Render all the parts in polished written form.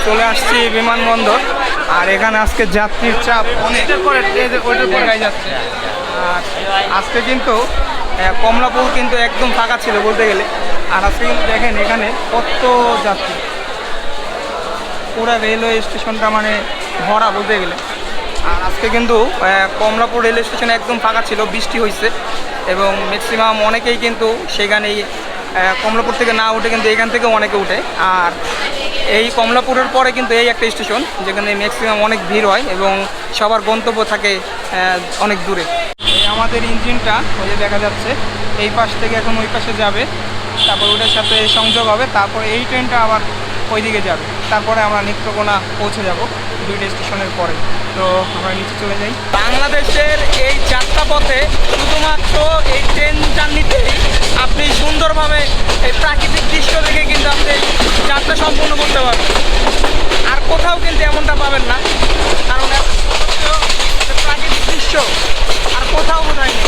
চলে আসছি বিমানবন্দর। আর এখানে আজকে যাত্রীর চাপ অনেক যাচ্ছে। আর আজকে কিন্তু কমলাপুর কিন্তু একদম ফাঁকা ছিল বলতে গেলে। আর আজকে কিন্তু দেখেন এখানে কত যাত্রী, পুরো রেলওয়ে স্টেশনটা মানে ভরা বলতে গেলে। আর আজকে কিন্তু কমলাপুর রেলওয়ে স্টেশনে একদম ফাঁকা ছিল, বৃষ্টি হয়েছে এবং ম্যাক্সিমাম অনেকেই কিন্তু সেখানেই কমলাপুর থেকে না উঠে কিন্তু এখান থেকে অনেকে উঠে। আর এই কমলাপুরের পরে কিন্তু এই একটা স্টেশন যেখানে ম্যাক্সিমাম অনেক ভিড় হয় এবং সবার গন্তব্য থাকে অনেক দূরে। এই আমাদের ইঞ্জিনটা ওই যে দেখা যাচ্ছে এই পাশ থেকে এখন ওই পাশে যাবে, তারপর ওটার সাথে সংযোগ হবে, তারপর এই ট্রেনটা আবার ওইদিকে যাবে, তারপরে আমরা নেত্রকোনা পৌঁছে যাব দুইটা স্টেশনের পরে। তো আমরা নিচে চলে যাই। বাংলাদেশের এই যাত্রাপথে শুধুমাত্র এই ট্রেন জার্নিতেই আপনি সুন্দরভাবে এই প্রাকৃতিক দৃশ্য দেখে কিন্তু আপনি যাত্রা সম্পূর্ণ করতে পারবেন। আর কোথাও কিন্তু এমনটা পাবেন না, কারণ প্রাকৃতিক দৃশ্য আর কোথাও বোঝায় নেই।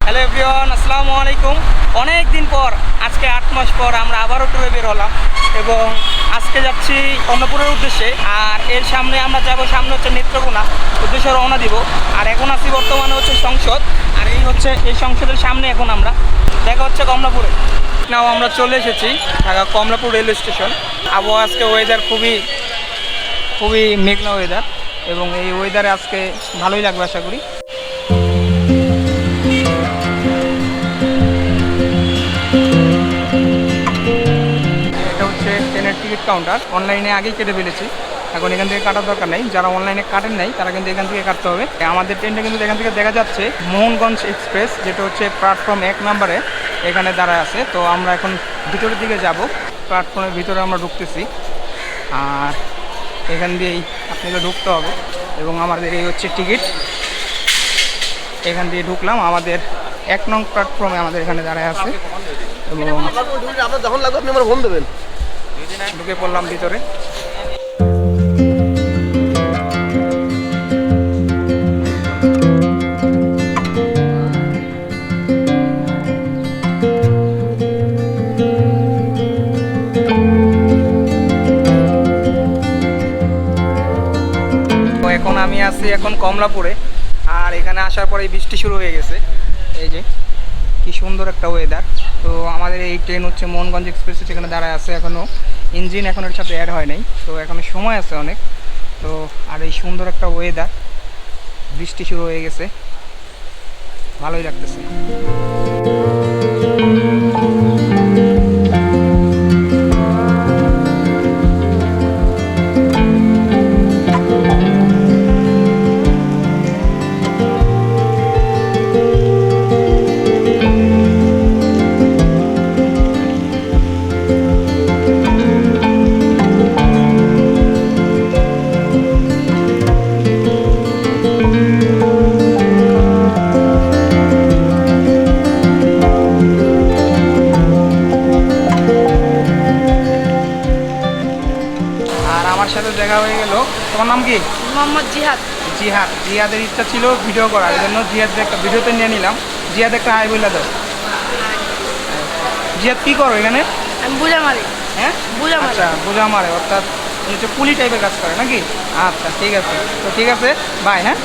হ্যালো এভরিওয়ান, আসসালামু আলাইকুম। অনেক দিন পর, আজকে 8 মাস পর আমরা আবারও ট্যুরে বের হলাম এবং আজকে যাচ্ছি কমলাপুরের উদ্দেশ্যে। আর এর সামনে আমরা যাব, সামনে হচ্ছে নেত্রকোনা উদ্দেশ্যে রওনা দিব। আর এখন আছি বর্তমানে হচ্ছে সংসদ, আর এই হচ্ছে এই সংসদের সামনে এখন আমরা দেখা হচ্ছে কমলাপুরে। নাও আমরা চলে এসেছি ঢাকা কমলাপুর রেলওয়ে স্টেশন। আবহাওয়া আজকে ওয়েদার খুবই মেঘনা ওয়েদার এবং এই ওয়েদারে আজকে ভালোই লাগবে আশা করি। এটা হচ্ছে ট্রেনের টিকিট কাউন্টার, অনলাইনে আগেই কেটে ফেলেছি, এখন এখান থেকে কাটার দরকার নেই। যারা অনলাইনে কাটেন নাই তারা কিন্তু এখান থেকে কাটতে হবে। আমাদের ট্রেনটা কিন্তু এখান থেকে দেখা যাচ্ছে মোহনগঞ্জ এক্সপ্রেস, যেটা হচ্ছে প্ল্যাটফর্ম 1 নম্বরে এখানে দাঁড়ায় আছে। তো আমরা এখন ভিতরের দিকে যাব, প্ল্যাটফর্মের ভিতরে আমরা ঢুকতেছি। আর এখান দিয়েই আপনাকে ঢুকতে হবে এবং আমাদের এই হচ্ছে টিকিট, এখান দিয়ে ঢুকলাম। আমাদের 1 নং প্ল্যাটফর্মে আমাদের এখানে দাঁড়ায় আছে এবং আপনার যখন লাগবে আপনি আমার ফোন দেবেন। ঢুকে পড়লাম ভিতরে। এখন আমি আছি এখন কমলাপুরে। আর এখানে আসার পরে বৃষ্টি শুরু হয়ে গেছে, এই যে কি সুন্দর একটা ওয়েদার। তো আমাদের এই ট্রেন হচ্ছে মোহনগঞ্জ এক্সপ্রেস, সেখানে দাঁড়ায় আছে এখনও, ইঞ্জিন এখন এর সাথে অ্যাড হয় নাই, তো এখনও সময় আছে অনেক। তো আর এই সুন্দর একটা ওয়েদার, বৃষ্টি শুরু হয়ে গেছে, ভালোই লাগতেছে। সাথে দেখা হয়ে গেল। তোমার নাম কি? মোহাম্মদ জিহাদ। জিহাদের ইচ্ছা ছিল ভিডিও করার, এই জন্য জিহাদ একটা ভিডিওতে নিয়ে নিলাম। জিহাদ একটা হাই বইলা দাও। জিহাদ কি করো এখানে? আমি বুঝা মারি। হ্যাঁ বুঝা মারি। আচ্ছা, বোঝা মারে, অর্থাৎ হচ্ছে পুলি টাইপের কাজ করে নাকি? আচ্ছা ঠিক আছে, তো ঠিক আছে, বাই। হ্যাঁ,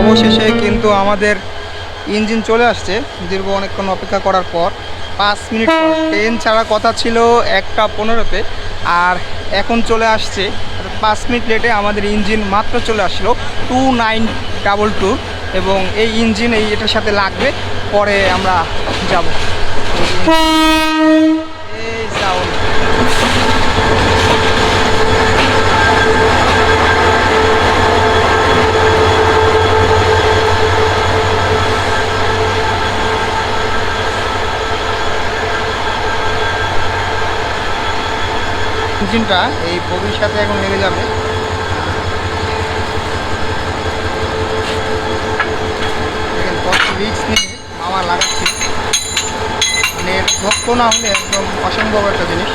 অবশেষে কিন্তু আমাদের ইঞ্জিন চলে আসছে দীর্ঘ অনেকক্ষণ অপেক্ষা করার পর। 5 মিনিট পর, ট্রেন ছাড়া কথা ছিল 1:15-তে, আর এখন চলে আসছে 5 মিনিট লেটে আমাদের ইঞ্জিন মাত্র চলে আসলো 2922 এবং এই ইঞ্জিন এটার সাথে লাগবে, পরে আমরা যাব। এই সাউন্ড, ইঞ্জিনটা এই বগির সাথে এখন লেগে যাবে। দেখেন কত রিস্ক নিয়ে মামা লাগাচ্ছে, মানে ভক্ত না হলে একদম অসম্ভব একটা জিনিস।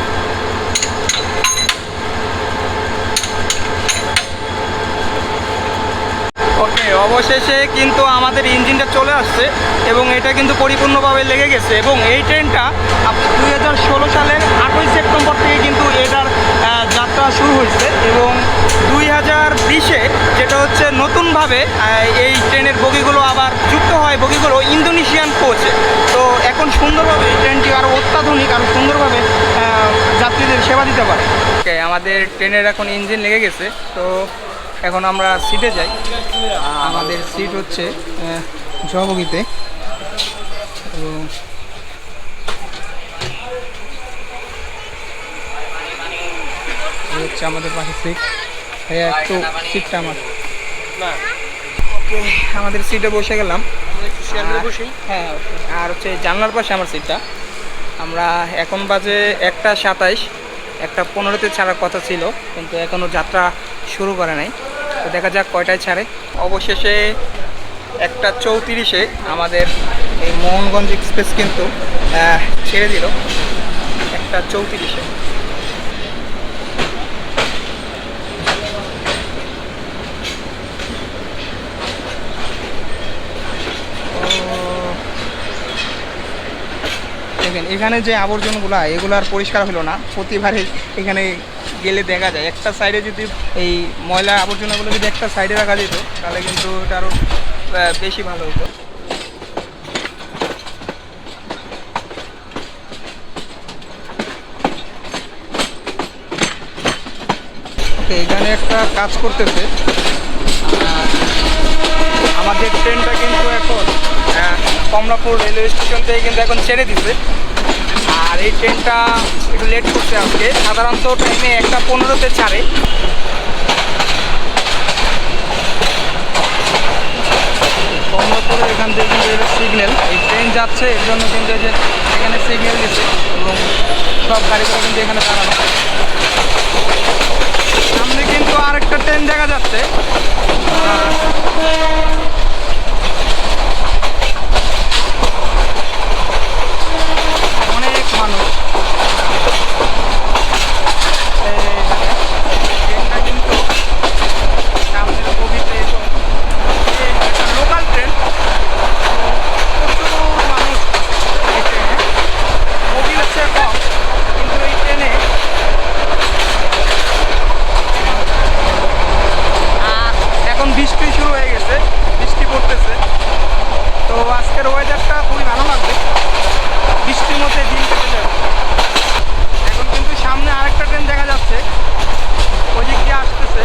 ওকে, অবশেষে কিন্তু আমাদের ইঞ্জিনটা চলে আসছে এবং এটা কিন্তু পরিপূর্ণভাবে লেগে গেছে। এবং এই ট্রেনটা 2016 সালের 8ই সেপ্টেম্বর থেকে কিন্তু এটার যাত্রা শুরু হয়েছে এবং 2020-এ যেটা হচ্ছে নতুনভাবে এই ট্রেনের বগিগুলো আবার যুক্ত হয়, বগিগুলো ইন্দোনেশিয়ান কোচে। তো এখন সুন্দরভাবে এই ট্রেনটি আরও অত্যাধুনিক, আরও সুন্দরভাবে যাত্রীদের সেবা দিতে পারে। ওকে, আমাদের ট্রেনের এখন ইঞ্জিন লেগে গেছে, তো এখন আমরা সিটে যাই। আমাদের সিট হচ্ছে জবগিতে এবং হচ্ছে আমাদের পাশে সিট। একটু সিটটা আমার, ওকে, আমাদের সিটে বসে গেলাম। হ্যাঁ, আর হচ্ছে জানলার পাশে আমার সিটটা। আমরা এখন বাজে 1:27, 1:15-তে ছাড়ার কথা ছিল, কিন্তু এখনও যাত্রা শুরু করে নাই। তো দেখা যাক কয়টায় ছাড়ে। অবশেষে 1:34-এ আমাদের এই মোহনগঞ্জ এক্সপ্রেস কিন্তু ছেড়ে দিল। 1:34-এ। দেখেন এখানে যে আবর্জনাগুলো এগুলো আর পরিষ্কার হলো না। প্রতিবারে এখানে গেলে দেখা যায় একটা সাইডে যদি এই ময়লা আবর্জনাগুলো যদি একটা সাইডে রাখা যেত তাহলে কিন্তু এটা আরও বেশি ভালো হতো। ওকে, এখানে একটা কাজ করতেছে। আমাদের ট্রেনটা কিন্তু এখন কমলাপুর রেলওয়ে স্টেশন থেকে কিন্তু এখন ছেড়ে দিচ্ছে। আর এই ট্রেনটা একটু লেট করছে আজকে, সাধারণত টাইমে 1:15-তে ছাড়ে। কমলাপুরের এখান থেকে কিন্তু এটা সিগন্যাল, এই ট্রেন যাচ্ছে এর জন্য কিন্তু এই যে এখানে সিগন্যাল দিচ্ছে এবং সব গাড়িগুলো কিন্তু এখানে দাঁড়ানো। সামনে কিন্তু আরেকটা ট্রেন দেখা যাচ্ছে। অনেক মানুষ ট্রেনটা কিন্তু সামনের কবিতে লোকাল ট্রেন, প্রচুর মানুষ এই ট্রেনে। কবি হচ্ছে কম, কিন্তু এই ট্রেনে এখন বৃষ্টি শুরু হয়ে গেছে, বৃষ্টি পড়তেছে। তো আজকের ওয়েদারটা খুবই ভালো লাগবে, বৃষ্টির মধ্যে দিন কেটে যাবে। এখন কিন্তু সামনে আরেকটা ট্রেন দেখা যাচ্ছে, ওই দিক দিয়ে আসতেছে।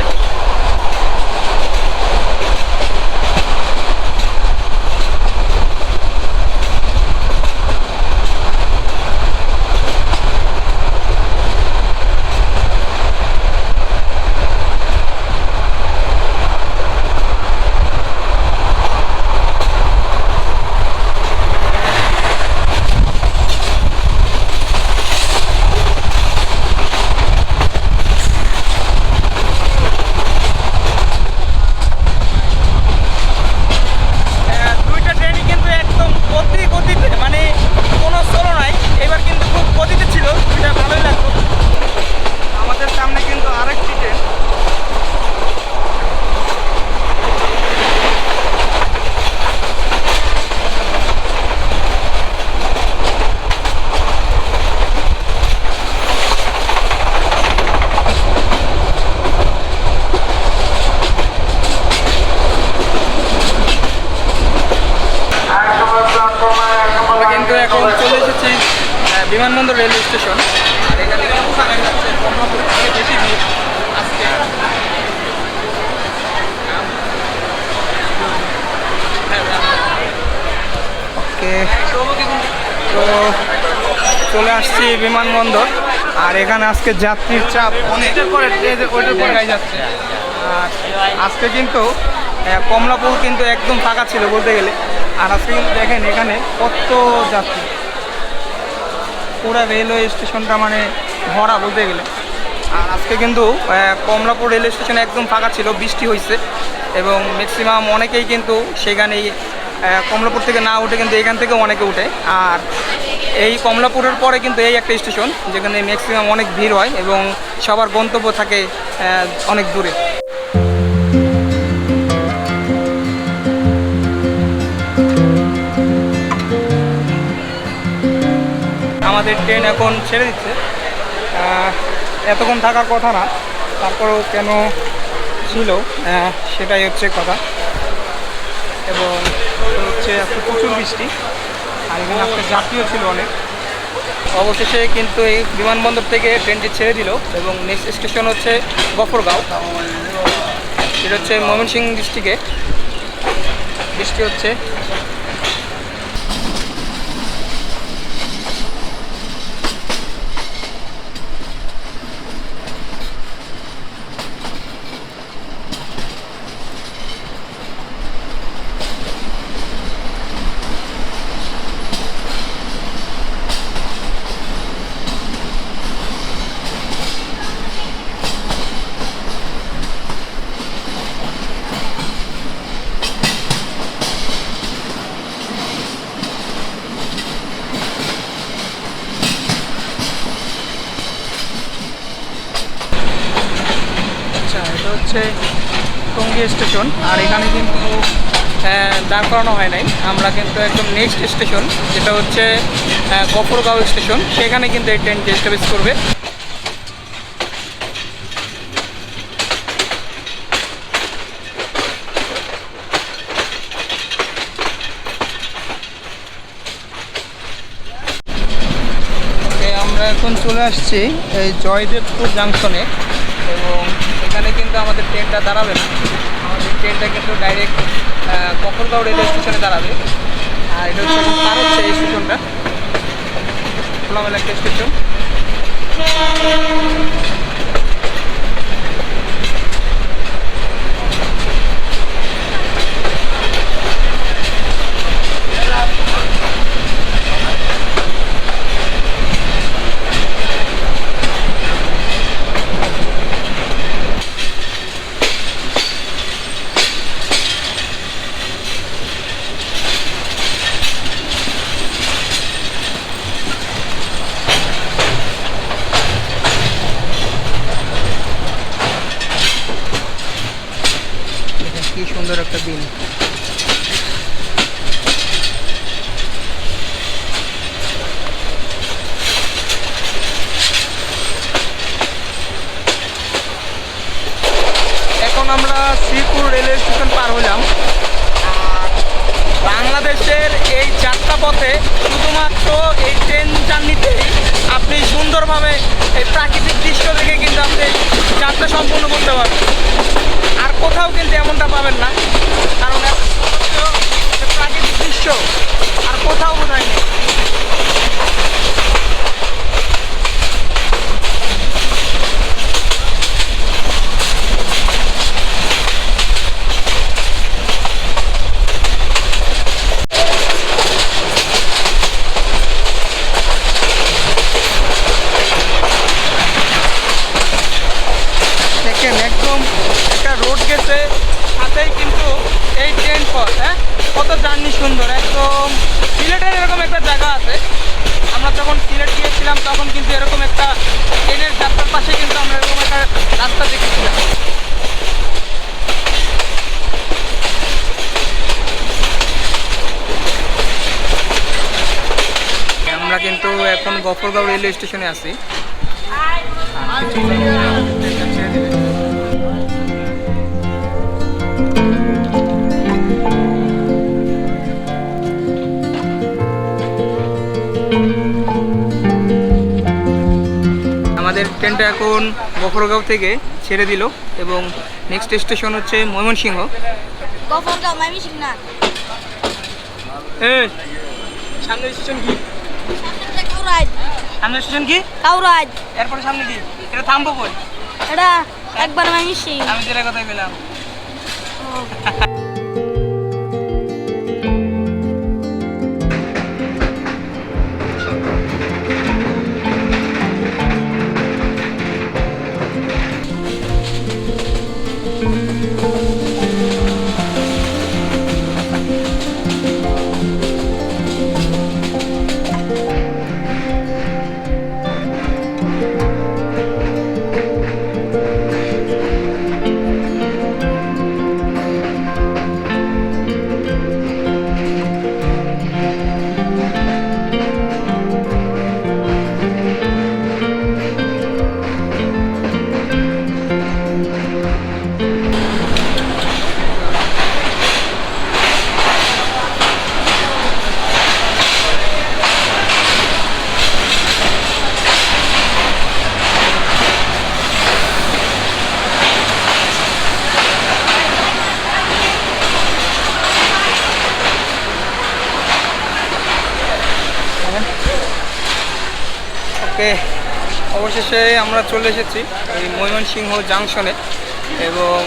দুইটা ট্রেনই কিন্তু একদম গতিতে, মানে কোনো স্লো নাই। এবার কিন্তু খুব গতিতে ছিল, দুইটা ভালোই লাগতো। আমাদের সামনে কিন্তু আরেকটি ট্রেন। আমরা কিন্তু এখন চলে এসেছি বিমানবন্দর রেলওয়ে স্টেশন। আর এখানে কিন্তু কমলাপুর থেকে বেশি ভিড় আজকে। ওকে, তো চলে আসছি বিমানবন্দর। আর এখানে আজকে যাত্রীর চাপ অনেক করে ওইটার পরে যাচ্ছে। আর আজকে কিন্তু কমলাপুর কিন্তু একদম ফাঁকা ছিল বলতে গেলে। আর আজকে কিন্তু দেখেন এখানে কত যাত্রী, পুরো রেলওয়ে স্টেশনটা মানে ভরা বলতে গেলে। আর আজকে কিন্তু কমলাপুর রেলওয়ে স্টেশন একদম ফাঁকা ছিল, বৃষ্টি হয়েছে এবং ম্যাক্সিমাম অনেকেই কিন্তু সেখানেই কমলাপুর থেকে না উঠে কিন্তু এখান থেকে অনেকে উঠে। আর এই কমলাপুরের পরে কিন্তু এই একটা স্টেশন যেখানে ম্যাক্সিমাম অনেক ভিড় হয় এবং সবার গন্তব্য থাকে অনেক দূরে। আমাদের ট্রেন এখন ছেড়ে দিচ্ছে। এতক্ষণ থাকার কথা না, তারপরেও কেন ছিল সেটাই হচ্ছে কথা। এবং হচ্ছে একটু প্রচুর বৃষ্টি, আর এখানে আজকে যাত্রীও ছিল অনেক। অবশেষে কিন্তু এই বিমানবন্দর থেকে ট্রেনটি ছেড়ে দিল এবং নেক্সট স্টেশন হচ্ছে গফরগাঁও। এটা হচ্ছে ময়মনসিংহ ডিস্ট্রিক্টে। বৃষ্টি হচ্ছে। এটা হচ্ছে টঙ্গী স্টেশন, আর এখানে কিন্তু দাঁড় করানো হয় নাই। আমরা কিন্তু একদম নেক্সট স্টেশন যেটা হচ্ছে গফরগাঁও স্টেশন, সেখানে কিন্তু এই ট্রেনটি এস্টাবলিশ করবে। আমরা এখন চলে আসছি এই জয়দেবপুর জাংশনে এবং এখানে কিন্তু আমাদের ট্রেনটা দাঁড়াবে না। আমাদের ট্রেনটা কিন্তু ডাইরেক্ট গফরগাঁও রেলওয়ে স্টেশনে দাঁড়াবে। আর এটা হচ্ছে এখন পার হচ্ছে এই স্টেশনটা, খোলামেলা একটা স্টেশন। কি সুন্দর একটা দিন। এখন আমরা শ্রীপুর রেলওয়ে স্টেশন পার হলাম। আর বাংলাদেশের এই যাত্রাপথে শুধুমাত্র এই ট্রেন জার্নিতেই আপনি সুন্দরভাবে এই প্রাকৃতিক দৃশ্য দেখে কিন্তু আপনি যাত্রা সম্পূর্ণ করতে পারবেন। আর কোথাও কিন্তু এমনটা পাবেন না, কারণ প্রাকৃতিক দৃশ্য আর কোথাও বোধহয় নেই। একদম একটা রোড গেছে, সাথেই কিন্তু এই ট্রেন পথ। কত জার্নি সুন্দর। একদম সিলেটের এরকম একটা জায়গা আছে, আমরা যখন সিলেট গিয়েছিলাম তখন কিন্তু এরকম একটা ট্রেনের যাত্রার পাশে কিন্তু আমরা এরকম একটা রাস্তা দেখেছিলাম। আমরা কিন্তু এখন গফরগাঁও রেলওয়ে স্টেশনে আছি। আমাদের ট্রেনটা এখন গফরগাঁও থেকে ছেড়ে দিল এবং নেক্সট স্টেশন হচ্ছে ময়মনসিংহ। গফরগাঁও ময়মনসিংহ না, সামনের স্টেশন কি? কাউরাজ। সামনের স্টেশন কি? কাউরাজ। এরপরে সামনে কি? এটা থামবো কই? এটা একবার ময়মনসিংহ। আমি যেটা কথাই পেলাম। ওকে, অবশেষে আমরা চলে এসেছি এই ময়মনসিংহ জাংশনে এবং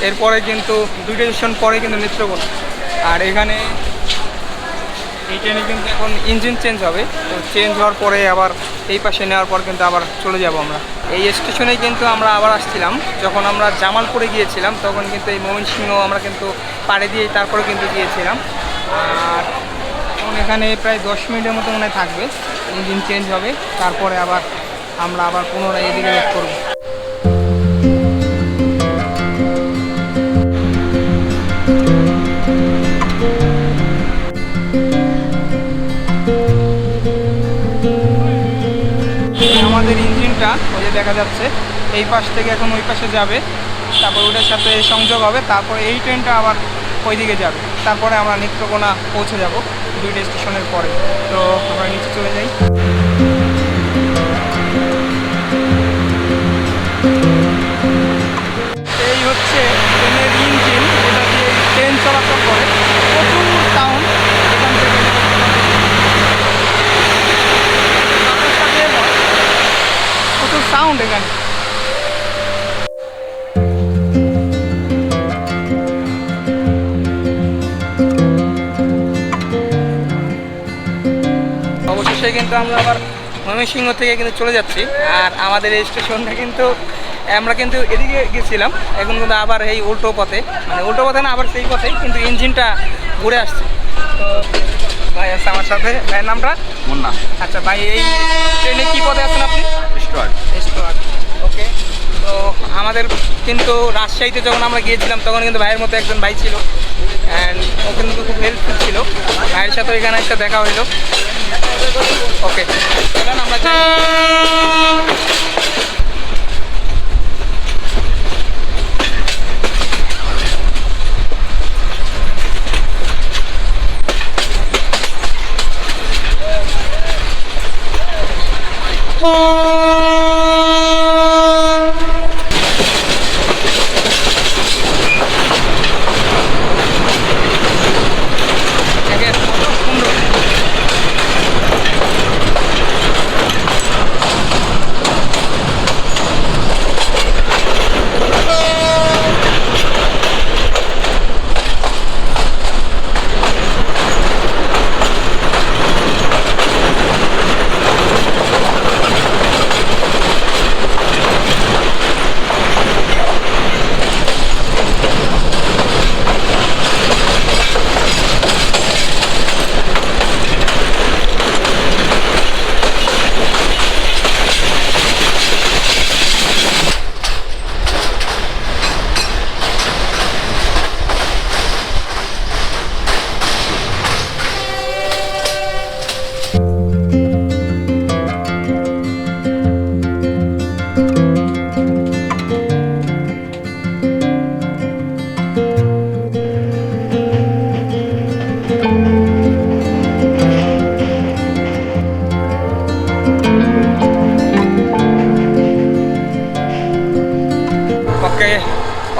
এরপরে কিন্তু 2টা স্টেশন পরে কিন্তু নেত্রকোনা। আর এখানে এই ট্রেনে কিন্তু এখন ইঞ্জিন চেঞ্জ হবে, তো চেঞ্জ হওয়ার পরে আবার এই পাশে নেওয়ার পর কিন্তু আবার চলে যাব আমরা। এই স্টেশনেই কিন্তু আমরা আবার আসছিলাম, যখন আমরা জামালপুরে গিয়েছিলাম তখন কিন্তু এই ময়মনসিংহ আমরা কিন্তু পাড়ে দিয়ে তারপরে কিন্তু গিয়েছিলাম। আর এখন এখানে প্রায় 10 মিনিটের মতো মনে হয় থাকবে, ইঞ্জিন চেঞ্জ হবে, তারপরে আবার আমরা আবার পুনরায় এদিকে ব্যাক করবো। আমাদের ইঞ্জিনটা ওই যে দেখা যাচ্ছে এই পাশ থেকে এখন ওই পাশে যাবে, তারপর ওটার সাথে সংযোগ হবে, তারপর এই ট্রেনটা আবার ওই দিকে যাবে, তারপরে আমরা নেত্রকোনা পৌঁছে যাব 2টা স্টেশনের পরে। তো আমরা নিচে চলে যাই। এই হচ্ছে ট্রেনের ইঞ্জিন, যেটা দিয়ে ট্রেন চলাচল করে। প্রচুর সাউন্ড এখান থেকে, প্রচুর সাউন্ড এখানে। অবশেষে কিন্তু আমরা আবার ময়মনসিংহ থেকে কিন্তু চলে যাচ্ছি। আর আমাদের এই স্টেশনটা কিন্তু আমরা কিন্তু এদিকে গেছিলাম, এখন কিন্তু আবার এই উল্টো পথে, মানে উল্টো পথে না, আবার সেই পথেই কিন্তু ইঞ্জিনটা ঘুরে আসছে। তো ভাই আছে আমার সাথে, ভাইয়ের নামটা মুন্না আচ্ছা ভাই, এই ট্রেনে কী পথে আছেন আপনি? স্টুয়ার্ট। ওকে, তো আমাদের কিন্তু রাজশাহীতে যখন আমরা গিয়েছিলাম তখন কিন্তু ভাইয়ের মতো একজন ভাই ছিল, অ্যান্ড ও কিন্তু খুব হেল্পফুল ছিল। ভাইয়ের সাথে এখানে একটা দেখা হইলো। ওকে, চলেন আমরা যাই।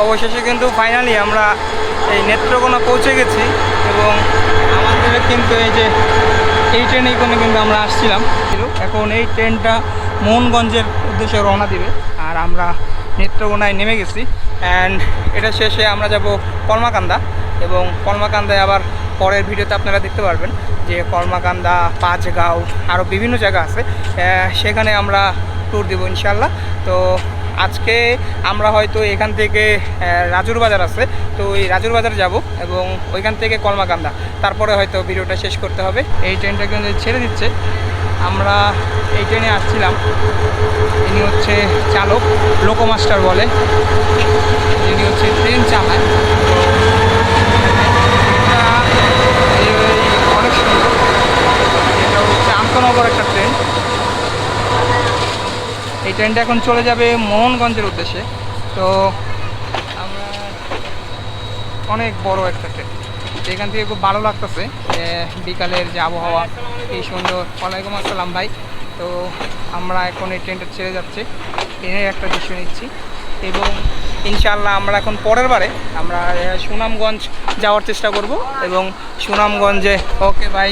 অবশেষে কিন্তু ফাইনালি আমরা এই নেত্রকোনা পৌঁছে গেছি এবং আমাদের কিন্তু এই যে এই ট্রেনেই কোনো কিন্তু আমরা আসছিলাম। এখন এই ট্রেনটা মোহনগঞ্জের উদ্দেশ্যে রওনা দিবে আর আমরা নেত্রকোনায় নেমে গেছি। অ্যান্ড এটা শেষে আমরা যাব কলমাকান্দা এবং কলমাকান্দায় আবার পরের ভিডিওতে আপনারা দেখতে পারবেন যে কলমাকান্দা, পাঁচগাঁও, আরও বিভিন্ন জায়গা আছে, সেখানে আমরা ট্যুর দেবো ইনশাল্লাহ। তো আজকে আমরা হয়তো এখান থেকে রাজুর বাজার আছে, তো ওই রাজুর বাজার যাব এবং ওইখান থেকে কলমাকান্দা, তারপরে হয়তো ভিডিওটা শেষ করতে হবে। এই ট্রেনটা কিন্তু ছেড়ে দিচ্ছে, আমরা এই ট্রেনে আসছিলাম। ইনি হচ্ছে চালক, লোকোমাস্টার বলে, যিনি হচ্ছে ট্রেন চালায়। অনেক সুন্দর, এটা হচ্ছে আন্তনগর একটা ট্রেন। এই ট্রেনটা এখন চলে যাবে মোহনগঞ্জের উদ্দেশ্যে। তো আমরা অনেক বড় একটা ট্রেন, এখান থেকে খুব ভালো লাগতেছে বিকালের যে আবহাওয়া, এই সুন্দর। ওয়ালাইকুম আসসালাম ভাই। তো আমরা এখন এই ট্রেনটা ছেড়ে যাচ্ছে, ট্রেনের একটা দৃশ্য নিচ্ছি এবং ইনশাআল্লাহ আমরা এখন পরের বারে আমরা সুনামগঞ্জ যাওয়ার চেষ্টা করব এবং সুনামগঞ্জে। ওকে ভাই,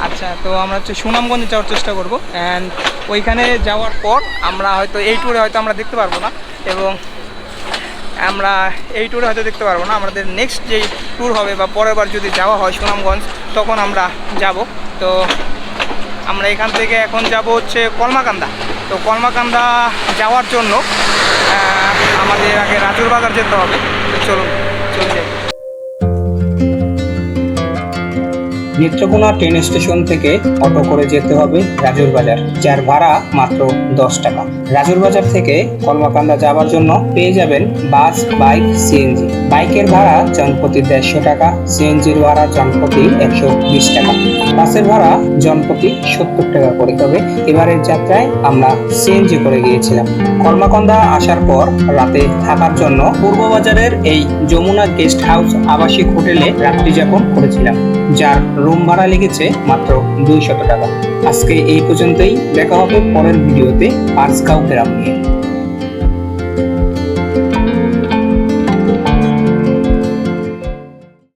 আচ্ছা, তো আমরা হচ্ছে সুনামগঞ্জে যাওয়ার চেষ্টা করব। অ্যান্ড ওইখানে যাওয়ার পর আমরা হয়তো এই ট্যুরে হয়তো আমরা দেখতে পারবো না, এবং আমরা এই ট্যুরে হয়তো দেখতে পারবো না। আমাদের নেক্সট যেই ট্যুর হবে বা পরের বার যদি যাওয়া হয় সুনামগঞ্জ, তখন আমরা যাব। তো আমরা এখান থেকে এখন যাব হচ্ছে কলমাকান্দা। তো কলমাকান্দা যাওয়ার জন্য আমাদের আগে রাজুর বাজার যেতে হবে। তো চলুন চলে যাই। নেত্রকোনা ট্রেন স্টেশন থেকে অটো করে যেতে হবে রাজুর বাজার, যার ভাড়া মাত্র 10 টাকা। রাজুর বাজার থেকে কলমাকান্দা যাওয়ার জন্য পেয়ে যাবেন বাস, বাইক, সিএনজি। বাইকের ভাড়া জনপ্রতি 150 টাকা, সিএনজির ভাড়া জনপ্রতি 120 টাকা, বাসের ভাড়া জনপ্রতি 70 টাকা করে। তবে এবারের যাত্রায় আমরা সিএনজি করে গিয়েছিলাম। কলমাকান্দা আসার পর রাতে থাকার জন্য পূর্ববাজারের এই যমুনা গেস্ট হাউস আবাসিক হোটেলে রাত্রি যাপন করেছিলাম, যার রুম ভাড়া লেগেছে মাত্র 200 টাকা। আজকে এই পর্যন্তই, দেখা হবে পরের ভিডিওতে পাঁচগাঁও গ্রাম নিয়ে।